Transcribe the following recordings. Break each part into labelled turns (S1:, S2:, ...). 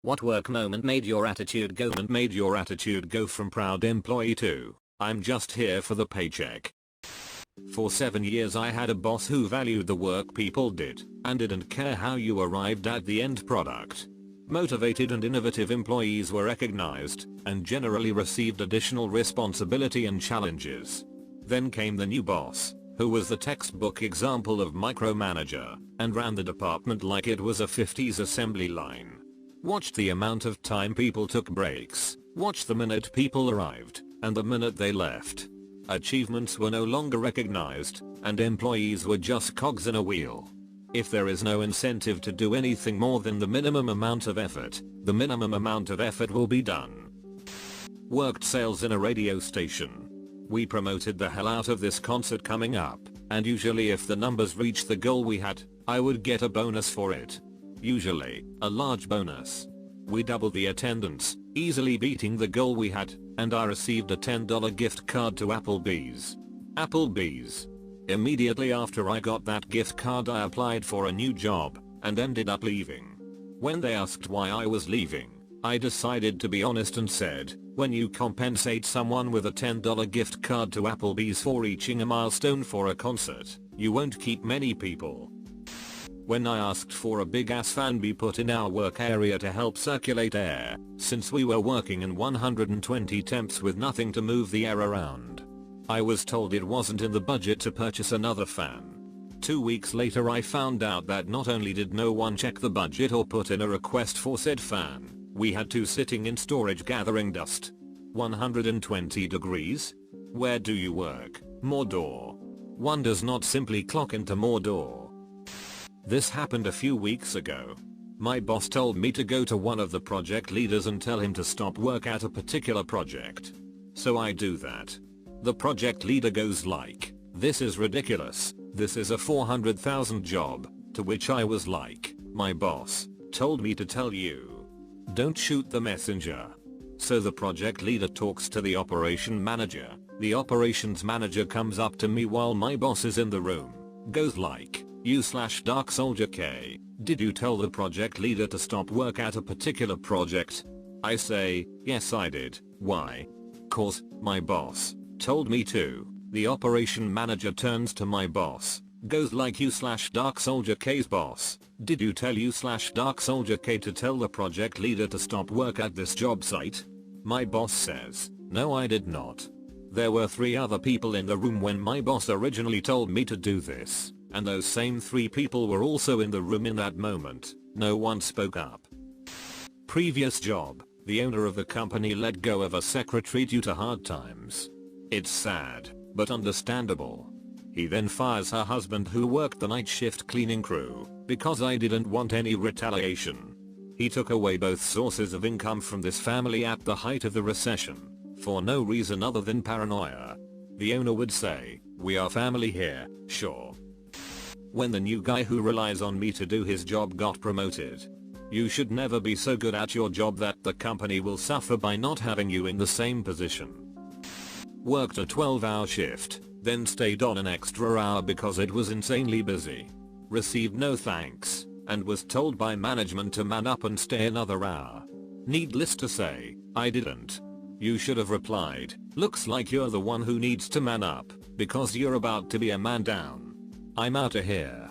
S1: What work moment made your attitude go from proud employee to, I'm just here for the paycheck? For 7 years I had a boss who valued the work people did and didn't care how you arrived at the end product. Motivated and innovative employees were recognized and generally received additional responsibility and challenges. Then came the new boss, who was the textbook example of micromanager and ran the department like it was a 50s assembly line. Watched the amount of time people took breaks, watched the minute people arrived and the minute they left. Achievements were no longer recognized and employees were just cogs in a wheel. If there is no incentive to do anything more than the minimum amount of effort, the minimum amount of effort will be done. Worked sales in a radio station. We promoted the hell out of this concert coming up, and usually if the numbers reached the goal we had, I would get a bonus for it. Usually, a large bonus. We doubled the attendance, easily beating the goal we had, and I received a $10 gift card to Applebee's. Immediately after I got that gift card I applied for a new job and ended up leaving. When they asked why I was leaving, I decided to be honest and said, when you compensate someone with a $10 gift card to Applebee's for reaching a milestone for a concert, you won't keep many people. When I asked for a big ass fan be put in our work area to help circulate air, since we were working in 120 temps with nothing to move the air around, I was told it wasn't in the budget to purchase another fan. 2 weeks later I found out that not only did no one check the budget or put in a request for said fan, we had two sitting in storage gathering dust. 120 degrees? Where do you work, Mordor? One does not simply clock into Mordor. This happened a few weeks ago. My boss told me to go to one of the project leaders and tell him to stop work at a particular project. So I do that. The project leader goes like, "This is ridiculous, this is a 400,000 job," to which I was like, "My boss told me to tell you. Don't shoot the messenger." So the project leader talks to the operation manager. The operations manager comes up to me while my boss is in the room, goes like, "You/Dark Soldier K, did you tell the project leader to stop work at a particular project?" I say, "Yes I did, why?" "'Cause my boss told me to." The operation manager turns to my boss, goes like, "You/Dark Soldier K's boss, did you tell you/Dark Soldier K to tell the project leader to stop work at this job site?" My boss says, "No I did not." There were 3 other people in the room when my boss originally told me to do this, and those same 3 people were also in the room in that moment. No one spoke up. Previous job, the owner of the company let go of a secretary due to hard times. It's sad, but understandable. He then fires her husband who worked the night shift cleaning crew, because I didn't want any retaliation. He took away both sources of income from this family at the height of the recession, for no reason other than paranoia. The owner would say, "We are family here, sure." When the new guy who relies on me to do his job got promoted. You should never be so good at your job that the company will suffer by not having you in the same position. Worked a 12-hour shift, then stayed on an extra hour because it was insanely busy. Received no thanks, and was told by management to man up and stay another hour. Needless to say, I didn't. You should have replied, "Looks like you're the one who needs to man up, because you're about to be a man down. I'm outta here."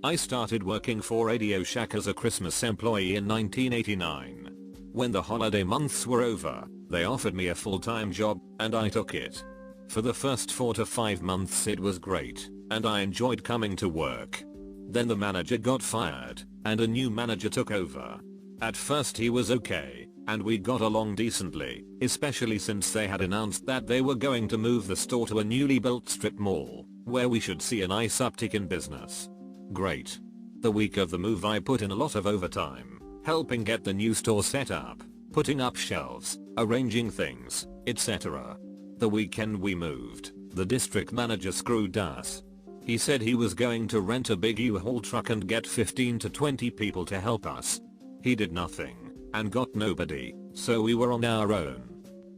S1: I started working for Radio Shack as a Christmas employee in 1989. When the holiday months were over, they offered me a full-time job, and I took it. For the first 4 to 5 months it was great, and I enjoyed coming to work. Then the manager got fired, and a new manager took over. At first he was okay, and we got along decently, especially since they had announced that they were going to move the store to a newly built strip mall, where we should see a nice uptick in business. Great. The week of the move I put in a lot of overtime, helping get the new store set up, putting up shelves, arranging things, etc. The weekend we moved, the district manager screwed us. He said he was going to rent a big U-Haul truck and get 15 to 20 people to help us. He did nothing, and got nobody, so we were on our own.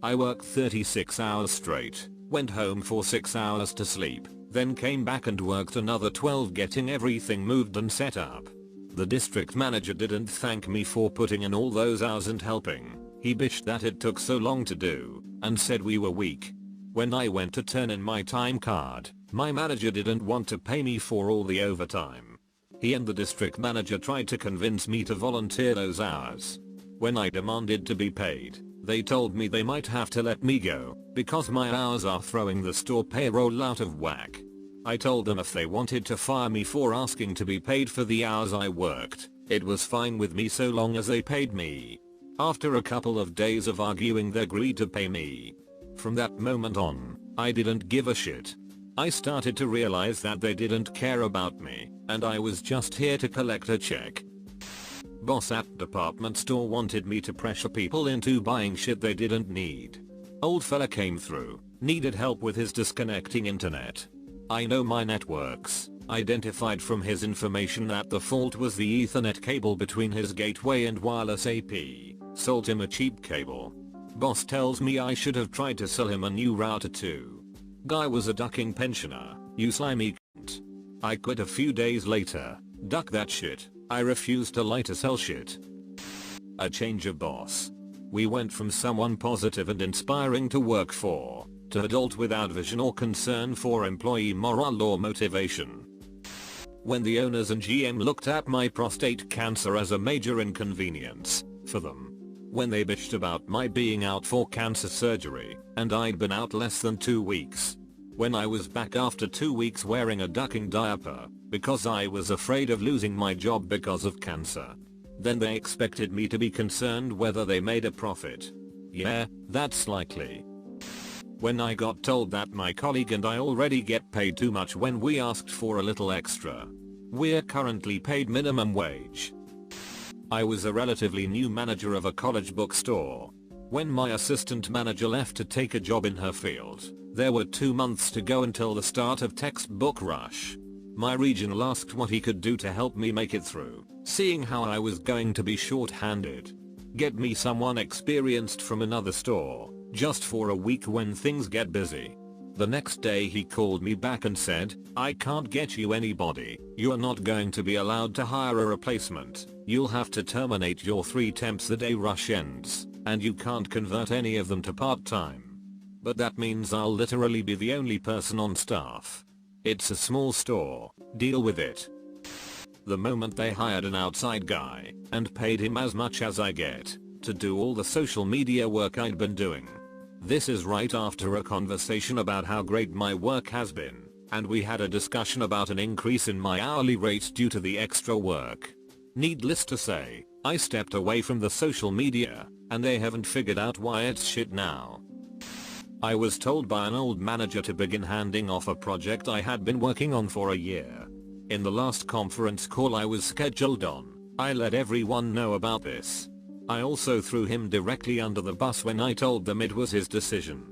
S1: I worked 36 hours straight, went home for 6 hours to sleep, then came back and worked another 12 getting everything moved and set up. The district manager didn't thank me for putting in all those hours and helping. He bitched that it took so long to do and said we were weak. When I went to turn in my time card, my manager didn't want to pay me for all the overtime. He and the district manager tried to convince me to volunteer those hours. When I demanded to be paid, they told me they might have to let me go because my hours are throwing the store payroll out of whack. I told them if they wanted to fire me for asking to be paid for the hours I worked, it was fine with me so long as they paid me. After a couple of days of arguing, they agreed to pay me. From that moment on, I didn't give a shit. I started to realize that they didn't care about me, and I was just here to collect a check. Boss at department store wanted me to pressure people into buying shit they didn't need. Old fella came through, needed help with his disconnecting internet. I know my networks, identified from his information that the fault was the Ethernet cable between his gateway and wireless AP, sold him a cheap cable. Boss tells me I should have tried to sell him a new router too. Guy was a ducking pensioner, you slimy cunt. I quit a few days later. Duck that shit, I refuse to lie to sell shit. A change of boss. We went from someone positive and inspiring to work for, to adult without vision or concern for employee morale or motivation. When the owners and GM looked at my prostate cancer as a major inconvenience for them. When they bitched about my being out for cancer surgery, and I'd been out less than 2 weeks. When I was back after 2 weeks wearing a ducking diaper, because I was afraid of losing my job because of cancer. Then they expected me to be concerned whether they made a profit. Yeah, that's likely. When I got told that my colleague and I already get paid too much when we asked for a little extra. We're currently paid minimum wage. I was a relatively new manager of a college bookstore. When my assistant manager left to take a job in her field, there were 2 months to go until the start of textbook rush. My regional asked what he could do to help me make it through, seeing how I was going to be short-handed. Get me someone experienced from another store, just for a week when things get busy. The next day he called me back and said, I can't get you anybody, you are not going to be allowed to hire a replacement, you'll have to terminate your 3 temps the day rush ends, and you can't convert any of them to part-time. But that means I'll literally be the only person on staff. It's a small store, deal with it. The moment they hired an outside guy, and paid him as much as I get, to do all the social media work I'd been doing. This is right after a conversation about how great my work has been, and we had a discussion about an increase in my hourly rate due to the extra work. Needless to say, I stepped away from the social media, and they haven't figured out why it's shit now. I was told by an old manager to begin handing off a project I had been working on for a year. In the last conference call I was scheduled on, I let everyone know about this. I also threw him directly under the bus when I told them it was his decision.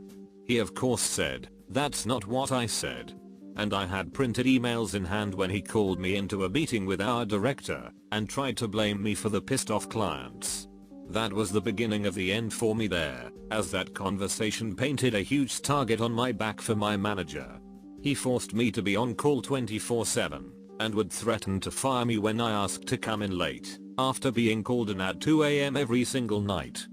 S1: He of course said, that's not what I said. And I had printed emails in hand when he called me into a meeting with our director and tried to blame me for the pissed off clients. That was the beginning of the end for me there, as that conversation painted a huge target on my back for my manager. He forced me to be on call 24/7 and would threaten to fire me when I asked to come in late, after being called in at 2 AM every single night.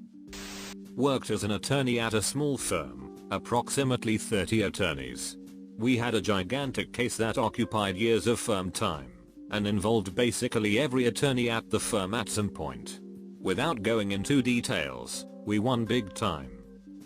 S1: Worked as an attorney at a small firm, approximately 30 attorneys. We had a gigantic case that occupied years of firm time, and involved basically every attorney at the firm at some point. Without going into details, we won big time.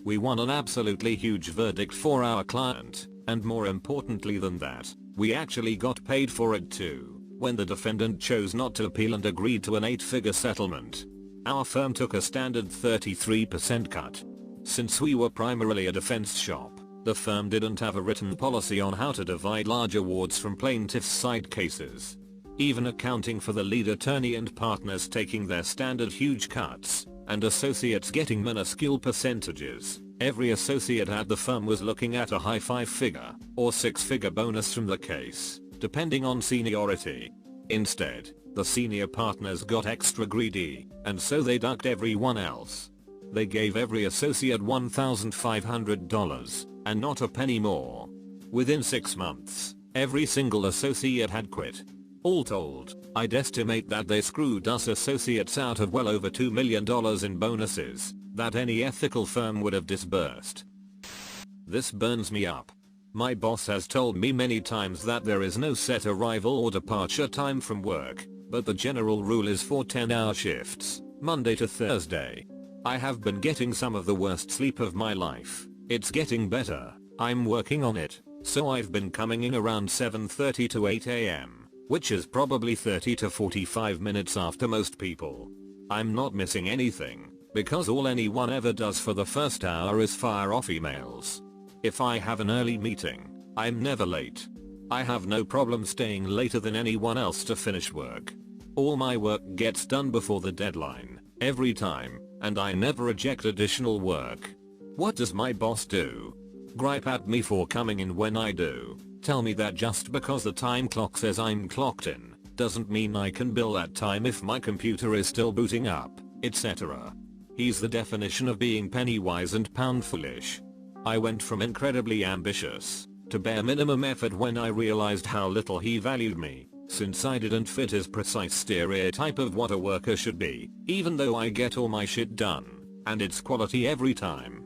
S1: We won an absolutely huge verdict for our client, and more importantly than that, we actually got paid for it too, when the defendant chose not to appeal and agreed to an 8-figure settlement. Our firm took a standard 33% cut. Since we were primarily a defense shop, the firm didn't have a written policy on how to divide large awards from plaintiffs' side cases. Even accounting for the lead attorney and partners taking their standard huge cuts, and associates getting minuscule percentages, every associate at the firm was looking at a high 5-figure or 6-figure bonus from the case, depending on seniority. Instead, the senior partners got extra greedy, and so they ducked everyone else. They gave every associate $1,500, and not a penny more. Within 6 months, every single associate had quit. All told, I'd estimate that they screwed us associates out of well over $2 million in bonuses that any ethical firm would have disbursed. This burns me up. My boss has told me many times that there is no set arrival or departure time from work, but the general rule is for 10-hour shifts, Monday to Thursday. I have been getting some of the worst sleep of my life. It's getting better, I'm working on it, so I've been coming in around 7:30 to 8 am. Which is probably 30 to 45 minutes after most people. I'm not missing anything, because all anyone ever does for the first hour is fire off emails. If I have an early meeting, I'm never late. I have no problem staying later than anyone else to finish work. All my work gets done before the deadline, every time, and I never reject additional work. What does my boss do? Gripe at me for coming in when I do. Tell me that just because the time clock says I'm clocked in, doesn't mean I can bill that time if my computer is still booting up, etc. He's the definition of being penny wise and pound foolish. I went from incredibly ambitious to bare minimum effort when I realized how little he valued me, since I didn't fit his precise stereotype of what a worker should be, even though I get all my shit done, and it's quality every time.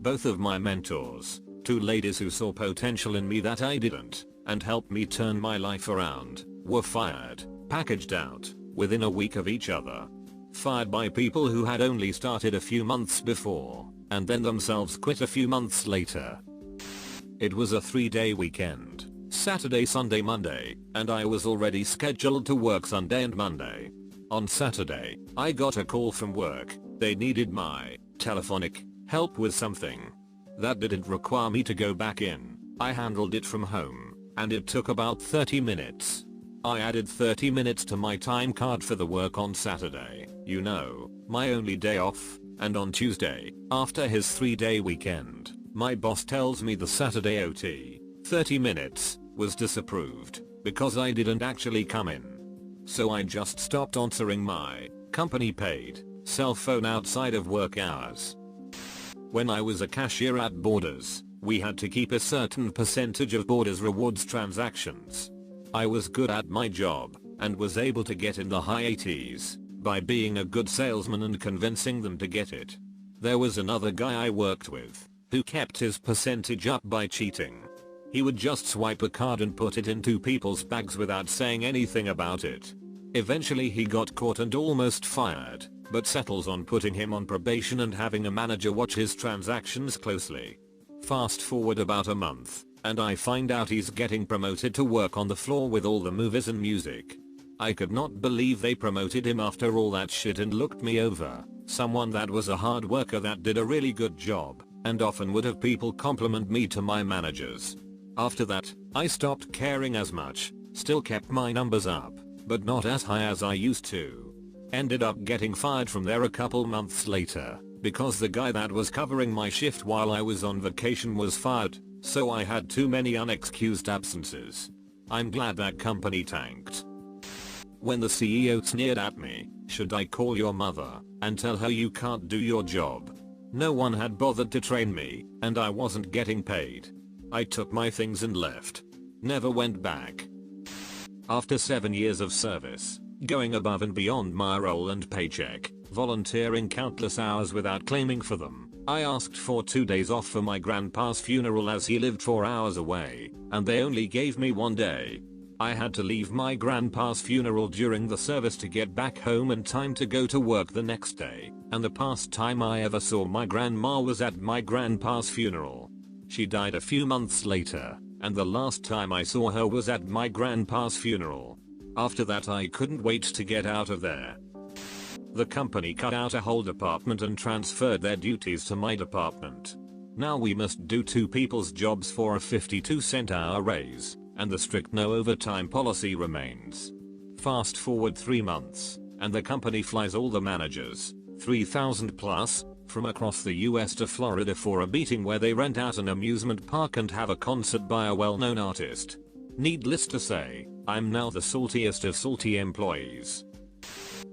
S1: Both of my mentors, two ladies who saw potential in me that I didn't, and helped me turn my life around, were fired, packaged out, within a week of each other. Fired by people who had only started a few months before, and then themselves quit a few months later. It was a 3-day weekend, Saturday, Sunday, Monday, and I was already scheduled to work Sunday and Monday. On Saturday, I got a call from work. They needed my telephonic help with something. That didn't require me to go back in. I handled it from home, and it took about 30 minutes. I added 30 minutes to my time card for the work on Saturday, you know, my only day off, and on Tuesday, after his 3-day weekend, my boss tells me the Saturday OT, 30 minutes, was disapproved, because I didn't actually come in. So I just stopped answering my company paid cell phone outside of work hours. When I was a cashier at Borders, we had to keep a certain percentage of Borders rewards transactions. I was good at my job, and was able to get in the high 80s, by being a good salesman and convincing them to get it. There was another guy I worked with, who kept his percentage up by cheating. He would just swipe a card and put it into people's bags without saying anything about it. Eventually he got caught and almost fired, but settles on putting him on probation and having a manager watch his transactions closely. Fast forward about a month, and I find out he's getting promoted to work on the floor with all the movies and music. I could not believe they promoted him after all that shit and looked me over, someone that was a hard worker that did a really good job, and often would have people compliment me to my managers. After that, I stopped caring as much, still kept my numbers up, but not as high as I used to. Ended up getting fired from there a couple months later, because the guy that was covering my shift while I was on vacation was fired, so I had too many unexcused absences. I'm glad that company tanked. When the CEO sneered at me, should I call your mother and tell her you can't do your job? No one had bothered to train me, and I wasn't getting paid. I took my things and left. Never went back. After 7 years of service, going above and beyond my role and paycheck, volunteering countless hours without claiming for them, I asked for 2 days off for my grandpa's funeral as he lived 4 hours away, and they only gave me 1 day. I had to leave my grandpa's funeral during the service to get back home in time to go to work the next day, and the past time I ever saw my grandma was at my grandpa's funeral. She died a few months later, and the last time I saw her was at my grandpa's funeral. After that I couldn't wait to get out of there. The company cut out a whole department and transferred their duties to my department. Now we must do 2 people's jobs for a 52-cent hour raise, and the strict no overtime policy remains. Fast forward 3 months, and the company flies all the managers, 3,000 plus, from across the US to Florida for a meeting where they rent out an amusement park and have a concert by a well-known artist. Needless to say, I'm now the saltiest of salty employees.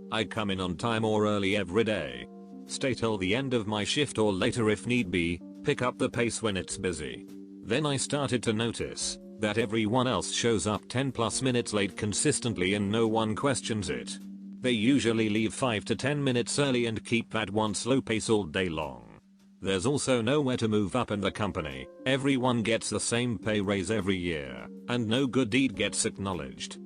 S1: I come in on time or early every day. Stay till the end of my shift or later if need be, pick up the pace when it's busy. Then I started to notice that everyone else shows up 10 plus minutes late consistently and no one questions it. They usually leave 5 to 10 minutes early and keep that one slow pace all day long. There's also nowhere to move up in the company, everyone gets the same pay raise every year, and no good deed gets acknowledged.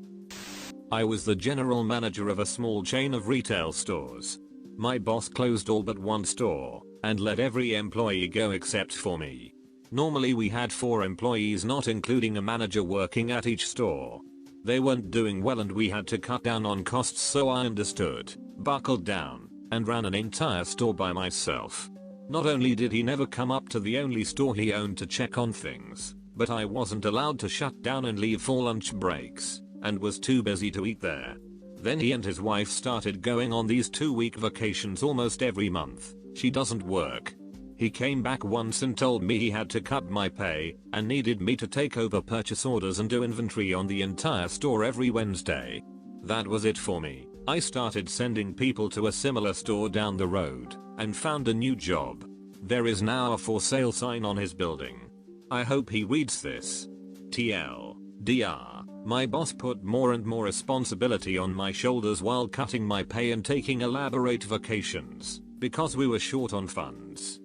S1: I was the general manager of a small chain of retail stores. My boss closed all but one store, and let every employee go except for me. Normally we had 4 employees not including a manager working at each store. They weren't doing well and we had to cut down on costs, so I understood, buckled down, and ran an entire store by myself. Not only did he never come up to the only store he owned to check on things, but I wasn't allowed to shut down and leave for lunch breaks, and was too busy to eat there. Then he and his wife started going on these 2-week vacations almost every month. She doesn't work. He came back once and told me he had to cut my pay and needed me to take over purchase orders and do inventory on the entire store every Wednesday. That was it for me. I started sending people to a similar store down the road and found a new job. There is now a for sale sign on his building. I hope he reads this. TLDR. My boss put more and more responsibility on my shoulders while cutting my pay and taking elaborate vacations because we were short on funds.